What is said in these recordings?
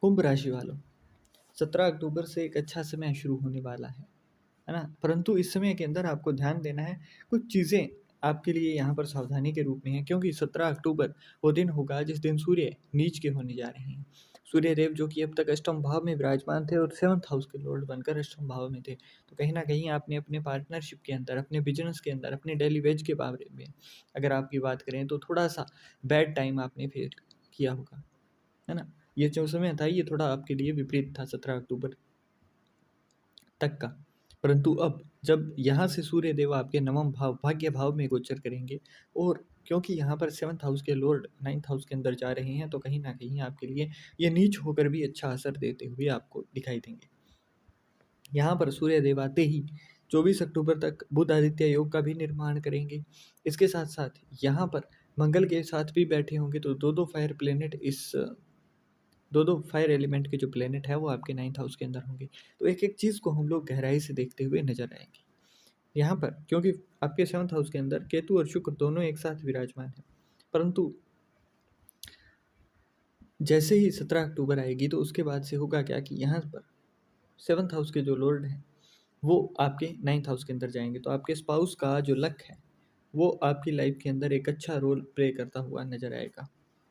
कुंभ राशि वालों, 17 अक्टूबर से एक अच्छा समय शुरू होने वाला है ना? परंतु इस समय के अंदर आपको ध्यान देना है, कुछ चीज़ें आपके लिए यहाँ पर सावधानी के रूप में हैं, क्योंकि 17 अक्टूबर वो दिन होगा जिस दिन सूर्य नीच के होने जा रहे हैं। सूर्य देव जो कि अब तक अष्टम भाव में विराजमान थे और 7th हाउस के लॉर्ड बनकर अष्टम भाव में थे। तो कहीं न कहीं आपने अपने पार्टनरशिप के अंदर, अपने बिज़नेस के अंदर, अपने डेली वेज के बारे में अगर आपकी बात करें तो थोड़ा-सा बैड टाइम आपने फेस किया होगा, है ना? ये जो समय था ये थोड़ा आपके लिए विपरीत था 17 अक्टूबर तक का। परंतु अब जब यहाँ से सूर्य देव आपके नवम भाव भाग्य भाव में गोचर करेंगे और क्योंकि यहाँ पर 7th हाउस के लॉर्ड 9th हाउस के अंदर जा रहे हैं, तो कहीं न कहीं आपके लिए ये नीच होकर भी अच्छा असर देते हुए आपको दिखाई देंगे। यहाँ पर सूर्य देव आते ही 24 अक्टूबर तक बुध आदित्य योग का भी निर्माण करेंगे। इसके साथ-साथ यहाँ पर मंगल के साथ भी बैठे होंगे, तो 2-2 फायर प्लैनेट इस 2-2 फायर एलिमेंट के जो प्लैनेट है वो आपके 9th हाउस के अंदर होंगे। तो एक-एक चीज़ को हम लोग गहराई से देखते हुए नज़र आएँगे। यहाँ पर क्योंकि आपके 7th हाउस के अंदर केतु और शुक्र दोनों एक साथ विराजमान हैं। परंतु जैसे ही 17 अक्टूबर आएगी तो उसके बाद से होगा क्या कि यहाँ पर 7th हाउस के जो लॉर्ड हैं, वो आपके 9th हाउस के अंदर जाएँगे। तो आपके स्पाउस का जो लक है, वो आपकी लाइफ़ के अंदर एक अच्छा रोल प्ले करता हुआ नज़र आएगा।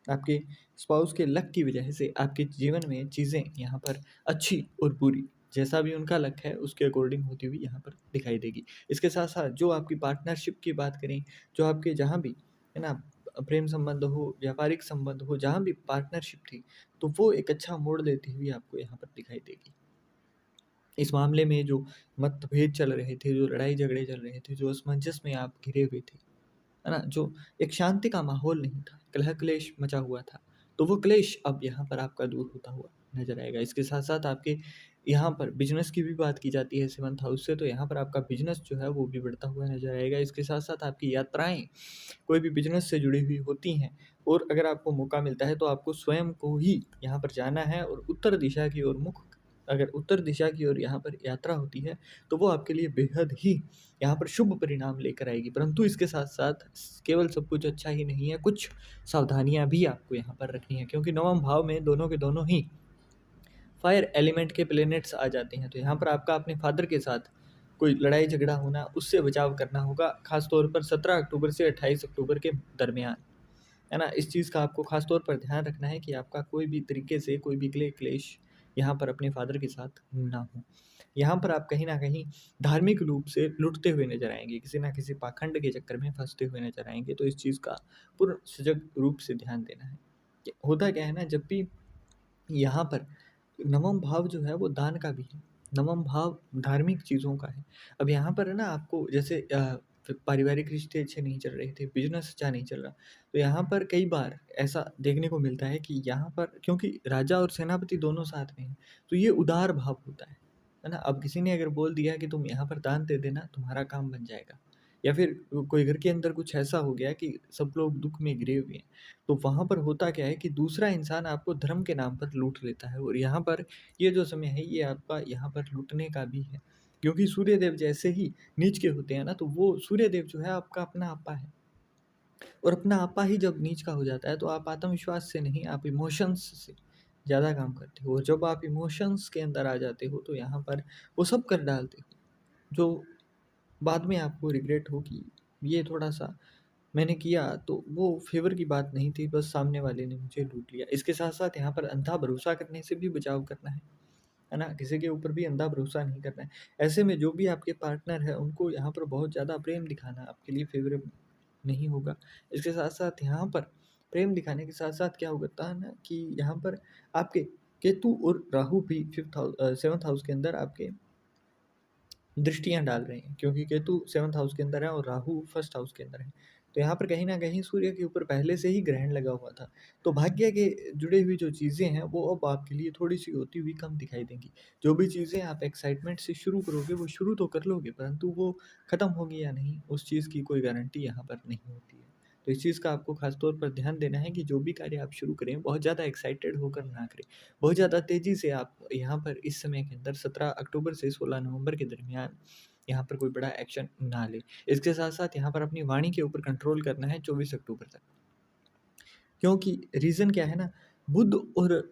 आपके स्पाउस के लक की वजह से आपके जीवन में चीज़ें यहाँ पर अच्छी और बुरी, जैसा भी उनका लक है उसके अकॉर्डिंग होती हुई यहाँ पर दिखाई देगी। इसके साथ-साथ जो आपकी पार्टनरशिप की बात करें, जो आपके जहाँ भी, है ना, प्रेम संबंध हो, व्यापारिक संबंध हो, जहाँ भी पार्टनरशिप थी, तो वो एक अच्छा मोड़ लेती हुई आपको यहाँ पर दिखाई देगी। इस मामले में जो मतभेद चल रहे थे, जो लड़ाई-झगड़े चल रहे थे, जो असमंजस में आप घिरे हुए थे, है ना? जो एक शांति का माहौल नहीं था, कलह-क्लेश मचा हुआ था, तो वो क्लेश अब यहाँ पर आपका दूर होता हुआ नज़र आएगा। इसके साथ-साथ आपके यहाँ पर बिज़नेस की भी बात की जाती है 7th हाउस से, तो यहाँ पर आपका बिज़नेस जो है वो भी बढ़ता हुआ नज़र आएगा। इसके साथ-साथ आपकी यात्राएँ कोई भी बिज़नेस से जुड़ी हुई होती हैं और अगर आपको मौका मिलता है तो आपको स्वयं को ही यहाँ पर जाना है और उत्तर दिशा की ओर मुख, अगर उत्तर दिशा की ओर यहाँ पर यात्रा होती है, तो वो आपके लिए बेहद ही यहाँ पर शुभ परिणाम लेकर आएगी। परंतु इसके साथ-साथ केवल सब कुछ अच्छा ही नहीं है, कुछ सावधानियाँ भी आपको यहाँ पर रखनी है, क्योंकि नवम भाव में दोनों के दोनों ही फायर एलिमेंट के प्लैनेट्स आ जाते हैं। तो यहाँ पर आपका अपने फादर के साथ कोई लड़ाई-झगड़ा होना, उससे बचाव करना होगा, ख़ास तौर पर 17 अक्टूबर से 28 अक्टूबर के दरमियान, है ना? इस चीज़ का आपको ख़ास तौर पर ध्यान रखना है कि आपका कोई भी तरीके से कोई भी क्लेश यहाँ पर अपने फादर के साथ ना हो। यहाँ पर आप कहीं न कहीं धार्मिक रूप से लुटते हुए नज़र आएँगे, किसी न किसी पाखंड के चक्कर में फँसते हुए नज़र आएँगे, तो इस चीज़ का पूर्ण सजग रूप से ध्यान देना है। कि होता क्या है ना, जब भी यहाँ पर नवम भाव जो है वो दान का भी है, नवम भाव धार्मिक चीज़ों का है। अब यहाँ पर है ना, आपको जैसे पारिवारिक रिश्ते अच्छे नहीं चल रहे थे, बिज़नेस अच्छा नहीं चल रहा, तो यहाँ पर कई बार ऐसा देखने को मिलता है कि यहाँ पर क्योंकि राजा और सेनापति दोनों साथ में हैं, तो ये उदार भाव होता है ना? अब किसी ने अगर बोल दिया कि तुम यहाँ पर दान दे देना, तुम्हारा काम बन जाएगा, या फिर कोई घर के अंदर कुछ ऐसा हो गया कि सब लोग दुःख में घिरे हुए हैं, तो वहाँ पर होता क्या है कि दूसरा इंसान आपको धर्म के नाम पर लूट लेता है और यहाँ पर ये जो समय है ये आपका यहाँ पर लूटने का भी है। क्योंकि सूर्यदेव जैसे ही नीच के होते हैं ना, तो वो सूर्यदेव जो है आपका अपना आपा है और अपना आपा ही जब नीच का हो जाता है तो आप आत्मविश्वास से नहीं, आप इमोशंस से ज़्यादा काम करते हो और जब आप इमोशंस के अंदर आ जाते हो तो यहाँ पर वो सब कर डालते हो, जो बाद में आपको रिग्रेट हो कि ये थोड़ा-सा मैंने किया तो वो फ़ेवर की बात नहीं थी, बस सामने वाले ने मुझे लूट लिया। इसके साथ-साथ यहाँ पर अंधा भरोसा करने से भी बचाव करना है ना? किसी के ऊपर भी अंधा भरोसा नहीं करना है। ऐसे में जो भी आपके पार्टनर है, उनको यहाँ पर बहुत ज़्यादा प्रेम दिखाना आपके लिए फ़ेवरेबल नहीं होगा। इसके साथ-साथ यहाँ पर प्रेम दिखाने के साथ-साथ क्या होता है ना कि यहाँ पर आपके केतु और राहु भी 7th हाउस के अंदर आपके दृष्टियाँ डाल रहे हैं, क्योंकि केतु 7th हाउस के अंदर है और राहु 1st हाउस के अंदर है। तो यहाँ पर कहीं न कहीं सूर्य के ऊपर पहले से ही ग्रहण लगा हुआ था। तो भाग्य के जुड़ी हुई जो चीज़ें हैं, वो अब आपके लिए थोड़ी-सी होती हुई कम दिखाई देंगी। जो भी चीज़ें आप एक्साइटमेंट से शुरू करोगे, वो शुरू तो कर लोगे, परंतु वो खत्म होगी या नहीं, उस चीज़ की कोई गारंटी यहाँ पर नहीं होती है। तो इस चीज़ का आपको ख़ास तौर पर ध्यान देना है कि जो भी कार्य आप शुरू करें, बहुत ज़्यादा एक्साइटेड होकर ना करें। बहुत ज़्यादा तेज़ी से आप यहाँ पर इस समय के अंदर 17 अक्टूबर से 16 नवंबर के दरमियान यहाँ पर कोई बड़ा एक्शन ना लें। इसके साथ-साथ यहाँ पर अपनी वाणी के ऊपर कंट्रोल करना है 24 अक्टूबर तक। क्योंकि रीज़न क्या है ना, बुध और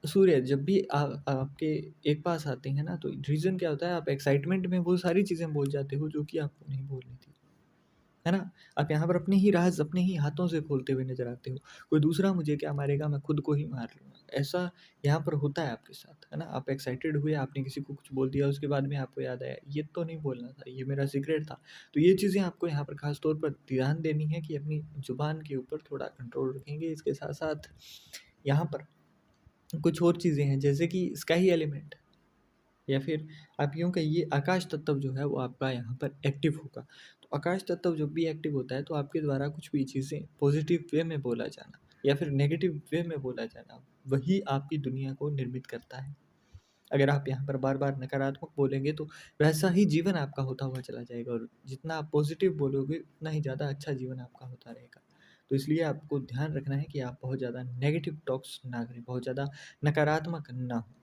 सूर्य जब भी आपके एक पास आते हैं ना, तो रीज़न क्या होता है, आप एक्साइटमेंट में वो सारी चीज़ें बोल जाते हो जो कि आपको नहीं बोलनी थी, है ना? आप यहाँ पर अपने ही राज़ अपने ही हाथों से खोलते हुए नज़र आते हो। कोई दूसरा मुझे क्या मारेगा, मैं खुद को ही मार लूँगा। ऐसा यहाँ पर होता है आपके साथ, है ना? आप एक्साइटेड हुए, आपने किसी को कुछ बोल दिया, उसके बाद में आपको याद आया, ये तो नहीं बोलना था, ये मेरा सीक्रेट था। तो ये चीज़ें आपको यहाँ पर ख़ास तौर पर ध्यान देनी है कि अपनी ज़ुबान के ऊपर थोड़ा कंट्रोल रखेंगे। इसके साथ-साथ यहाँ पर कुछ और चीज़ें हैं, जैसे कि स्काई एलिमेंट, या फिर आप यूँ कहिए आकाश तत्व जो है वो आपका यहाँ पर एक्टिव होगा। तो आकाश तत्व जब भी एक्टिव होता है तो आपके द्वारा कुछ भी चीज़ें पॉज़िटिव वे में बोला जाना या फिर नेगेटिव वे में बोला जाना, वही आपकी दुनिया को निर्मित करता है। अगर आप यहाँ पर बार-बार नकारात्मक बोलेंगे तो वैसा ही जीवन आपका होता हुआ चला जाएगा, और जितना आप पॉज़िटिव बोलोगे उतना ही ज़्यादा अच्छा जीवन आपका होता रहेगा। तो इसलिए आपको ध्यान रखना है कि आप बहुत ज़्यादा नेगेटिव टॉक्स ना करें, बहुत ज़्यादा नकारात्मक ना हों।